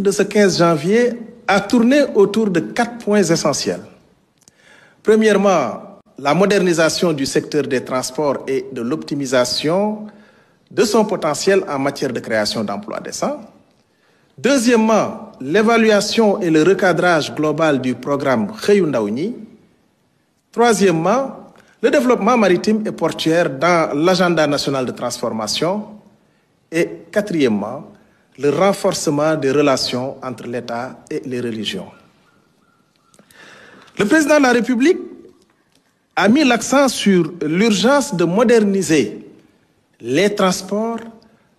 de ce 15 janvier a tourné autour de 4 points essentiels. Premièrement, la modernisation du secteur des transports et de l'optimisation de son potentiel en matière de création d'emplois décents. Deuxièmement, l'évaluation et le recadrage global du programme Xëyu Ndaw ñi. Troisièmement, le développement maritime et portuaire dans l'agenda national de transformation. Et quatrièmement, le renforcement des relations entre l'État et les religions. Le président de la République a mis l'accent sur l'urgence de moderniser les transports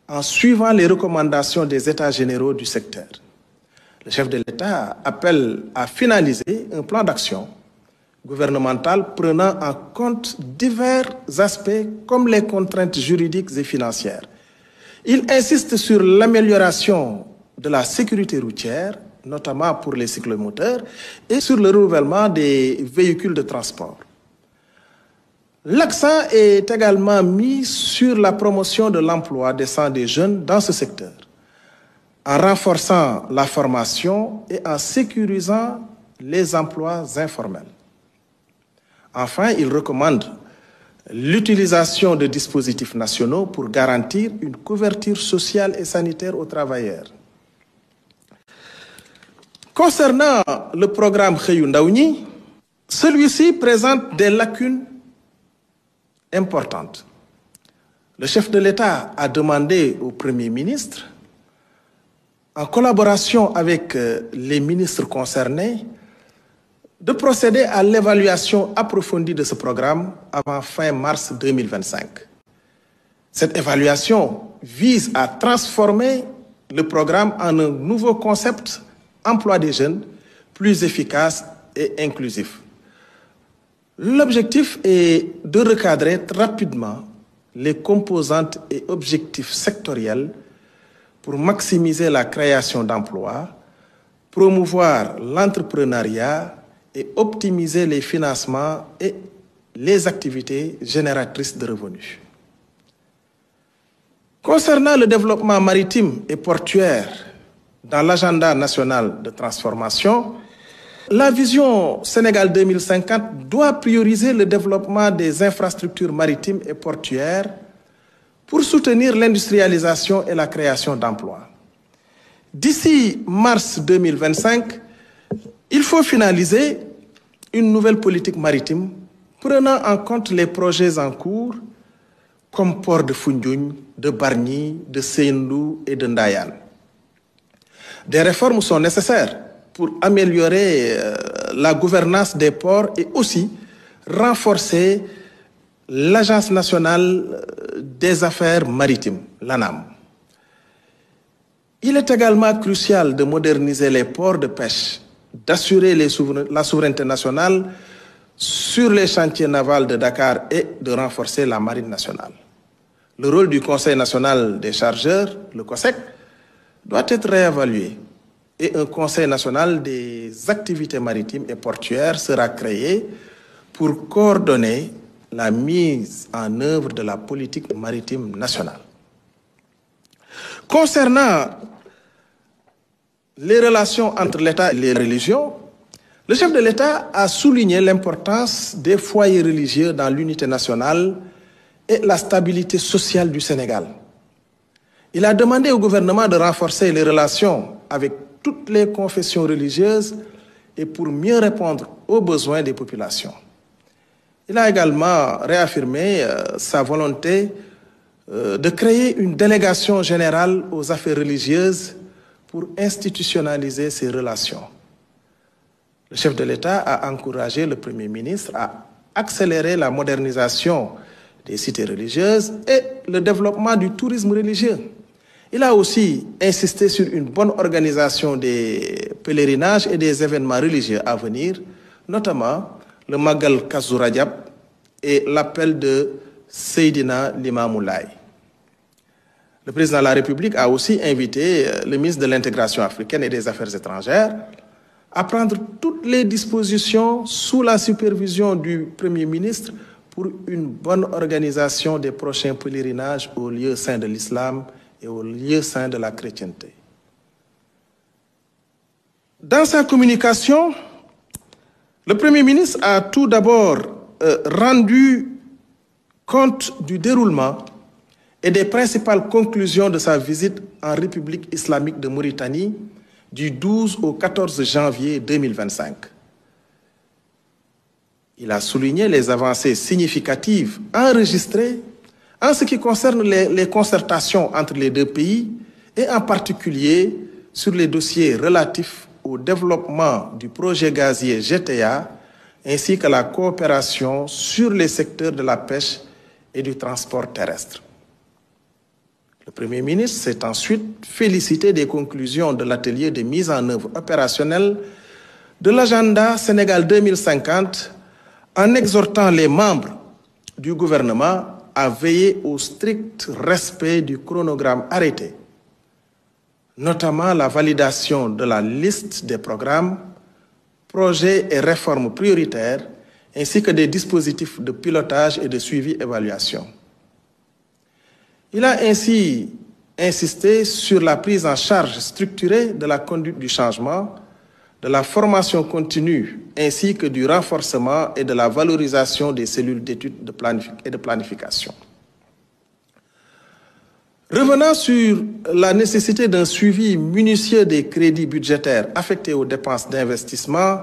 en suivant les recommandations des États généraux du secteur. Le chef de l'État appelle à finaliser un plan d'action gouvernemental prenant en compte divers aspects comme les contraintes juridiques et financières. Il insiste sur l'amélioration de la sécurité routière, notamment pour les cyclomoteurs, et sur le renouvellement des véhicules de transport. L'accent est également mis sur la promotion de l'emploi décent des jeunes dans ce secteur, en renforçant la formation et en sécurisant les emplois informels. Enfin, il recommande l'utilisation de dispositifs nationaux pour garantir une couverture sociale et sanitaire aux travailleurs. Concernant le programme Xëyu Ndaw ñi, celui-ci présente des lacunes importantes. Le chef de l'État a demandé au Premier ministre, en collaboration avec les ministres concernés, de procéder à l'évaluation approfondie de ce programme avant fin mars 2025. Cette évaluation vise à transformer le programme en un nouveau concept emploi des jeunes plus efficace et inclusif. L'objectif est de recadrer rapidement les composantes et objectifs sectoriels pour maximiser la création d'emplois, promouvoir l'entrepreneuriat et optimiser les financements et les activités génératrices de revenus. Concernant le développement maritime et portuaire dans l'agenda national de transformation, la vision Sénégal 2050 doit prioriser le développement des infrastructures maritimes et portuaires pour soutenir l'industrialisation et la création d'emplois. D'ici mars 2025, il faut finaliser une nouvelle politique maritime prenant en compte les projets en cours comme port de Foundiougne, de Bargny, de Sendou et de Ndayane. Des réformes sont nécessaires pour améliorer la gouvernance des ports et aussi renforcer l'Agence nationale des affaires maritimes, l'ANAM. Il est également crucial de moderniser les ports de pêche, d'assurer la souveraineté nationale sur les chantiers navals de Dakar et de renforcer la marine nationale. Le rôle du Conseil national des chargeurs, le COSEC, doit être réévalué et un Conseil national des activités maritimes et portuaires sera créé pour coordonner la mise en œuvre de la politique maritime nationale. Concernant les relations entre l'État et les religions, le chef de l'État a souligné l'importance des foyers religieux dans l'unité nationale et la stabilité sociale du Sénégal. Il a demandé au gouvernement de renforcer les relations avec toutes les confessions religieuses et pour mieux répondre aux besoins des populations. Il a également réaffirmé sa volonté de créer une délégation générale aux affaires religieuses pour institutionnaliser ces relations. Le chef de l'État a encouragé le Premier ministre à accélérer la modernisation des cités religieuses et le développement du tourisme religieux. Il a aussi insisté sur une bonne organisation des pèlerinages et des événements religieux à venir, notamment le Magal Kazu Rajab et l'appel de Seydina Limamou Laye. Le président de la République a aussi invité le ministre de l'Intégration africaine et des Affaires étrangères à prendre toutes les dispositions sous la supervision du Premier ministre pour une bonne organisation des prochains pèlerinages aux lieux saints de l'islam et aux lieux saints de la chrétienté. Dans sa communication, le Premier ministre a tout d'abord rendu compte du déroulement et des principales conclusions de sa visite en République islamique de Mauritanie du 12 au 14 janvier 2025. Il a souligné les avancées significatives enregistrées en ce qui concerne les concertations entre les deux pays et en particulier sur les dossiers relatifs au développement du projet gazier GTA ainsi que la coopération sur les secteurs de la pêche et du transport terrestre. Le Premier ministre s'est ensuite félicité des conclusions de l'atelier de mise en œuvre opérationnelle de l'agenda Sénégal 2050 en exhortant les membres du gouvernement à veiller au strict respect du chronogramme arrêté, notamment la validation de la liste des programmes, projets et réformes prioritaires, ainsi que des dispositifs de pilotage et de suivi-évaluation. Il a ainsi insisté sur la prise en charge structurée de la conduite du changement, de la formation continue, ainsi que du renforcement et de la valorisation des cellules d'études et de planification. Revenant sur la nécessité d'un suivi minutieux des crédits budgétaires affectés aux dépenses d'investissement,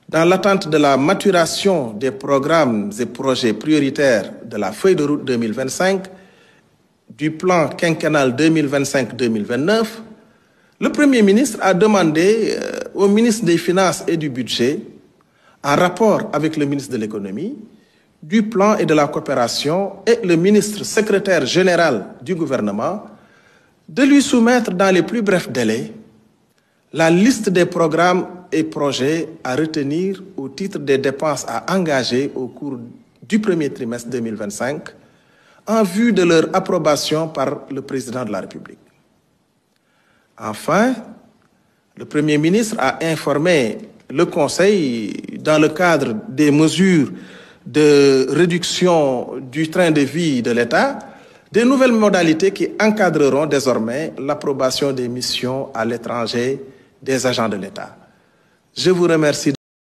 dans l'attente de la maturation des programmes et projets prioritaires de la feuille de route 2025, du plan quinquennal 2025-2029, le Premier ministre a demandé au ministre des Finances et du Budget, en rapport avec le ministre de l'Économie, du Plan et de la Coopération et le ministre secrétaire général du gouvernement, de lui soumettre dans les plus brefs délais la liste des programmes et projets à retenir au titre des dépenses à engager au cours du premier trimestre 2025 en vue de leur approbation par le président de la République. Enfin, le Premier ministre a informé le Conseil dans le cadre des mesures de réduction du train de vie de l'État, des nouvelles modalités qui encadreront désormais l'approbation des missions à l'étranger des agents de l'État. Je vous remercie.